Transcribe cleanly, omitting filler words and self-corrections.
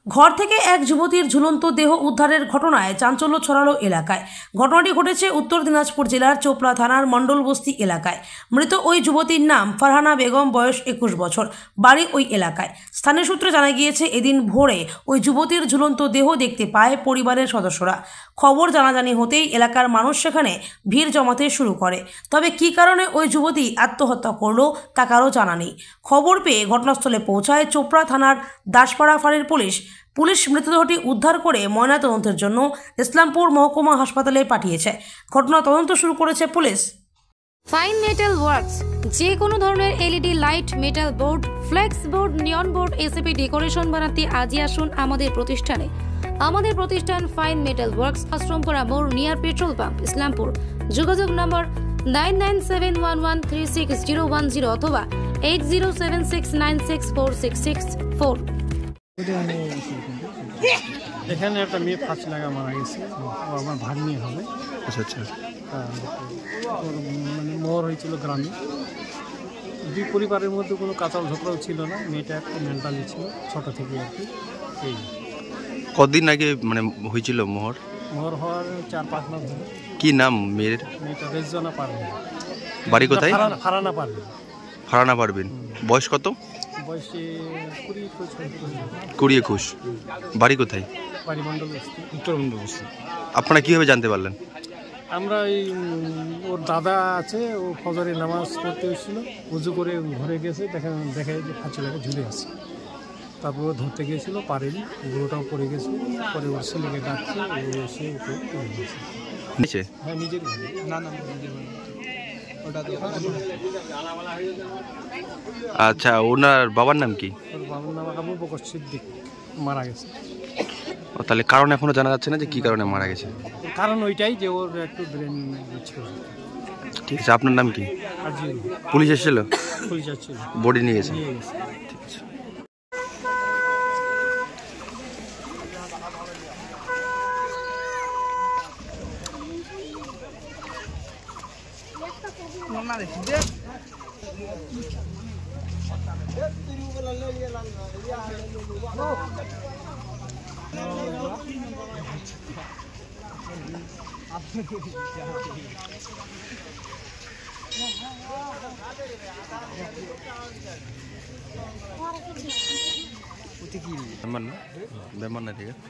ঘর থেকে এক যুবতীর ঝুলন্ত দেহ উদ্ধারের ঘটনায় চাঞ্চল্য ছড়ালো এলাকায়। ঘটনাটি ঘটেছে উত্তর দিনাজপুর জেলার চোপড়া থানার মণ্ডলবস্তি এলাকায়। মৃত ওই যুবতীর নাম ফারহানা বেগম, বয়স 21 বছর, বাড়ি ওই এলাকায়। স্থানীয় সূত্রে জানা গিয়েছে, এদিন ভোরে ওই যুবতীর ঝুলন্ত দেহ দেখতে পায় পরিবারের সদস্যরা। খবর জানাজানি হতেই এলাকার মানুষ সেখানে ভিড় জমাতে শুরু করে। তবে কী কারণে ওই যুবতী আত্মহত্যা করল তা কারও জানা নেই। খবর পেয়ে ঘটনাস্থলে পৌঁছায় চোপড়া থানার দাসপাড়া ফাঁড়ির পুলিশ মৃতদেহটি উদ্ধার করে ময়নাতদন্তের জন্য ইসলামপুর মহকুমা হাসপাতালে পাঠিয়েছে। ঘটনা তদন্ত শুরু করেছে পুলিশ। ফাইন মেটাল ওয়ার্কস, যে কোনো ধরনের LED light, metal board, flakes board, নিয়ন বোর্ড, এসএপি ডেকোরেশন বানাতে আজই আসুন আমাদের প্রতিষ্ঠানে। আমাদের প্রতিষ্ঠান ফাইন মেটাল ওয়ার্কস, আশ্রমপাড়া মোড়, নিয়ার পেট্রোল পাম্প, ইসলামপুর। যোগাযোগ নম্বর 9971136010 অথবা 8076964664। এখানে একটা মেয়ে ফাঁসি লাগা মারা গেছে, ও আমার ভাগ্নি হবে। আচ্ছা আচ্ছা। মানে মোর হয়েছিল গ্রামে, দুই পরিবারের মধ্যে কোনো কাঁচাল ঝগড়াও ছিল না। মেয়েটা একটু মেন্টালি ছিল ছোটো থেকে আর কি। এই কদিন আগে মানে হয়েছিল মোহর হওয়ার 4-5 মাস ধরে। কি নাম মেয়ের? মেয়েটা রেজনা পারবেন। বাড়ি কোথায়? ফারানা পারবেন। ফারানা পারবেন। বয়স কত? বয়সে 20-21। বাড়ি কোথায়? বাড়ি মণ্ডলবস্তি, উত্তর মণ্ডলবস্তি। আপনারা কীভাবে জানতে পারলেন? আমরা ওর দাদা আছে, ও ফজরে নামাজ পড়তে এসেছিল, উজু করে ঘরে গেছে, দেখে যে ফাঁসি লাগে ঝুলে আছে। তারপর ও ধরতে গিয়েছিল, পারেনি, গুঁড়োটাও পড়ে গেছে। পরে ওর ছেলেকে ডাকছে, ও এসে ওকে পড়ে গেছে। নিচে? হ্যাঁ, নিজের না আচ্ছা, ওনার বাবার নাম কি? ওর বাবার নাম আবু বকর সিদ্দিক, মারা গেছে। ও তাহলে কারণ এখনো জানা যাচ্ছে না যে কি কারণে মারা গেছে। কারণ ওইটাই যে ওর একটু ব্রেন ছিল। ঠিক আছে, আপনার নাম কি? আজিউল। পুলিশ এসেছিল? পুলিশ আসছিল, বডি নিয়ে গেছে। ঠিক আছে। বেমার না ঠিক আছে।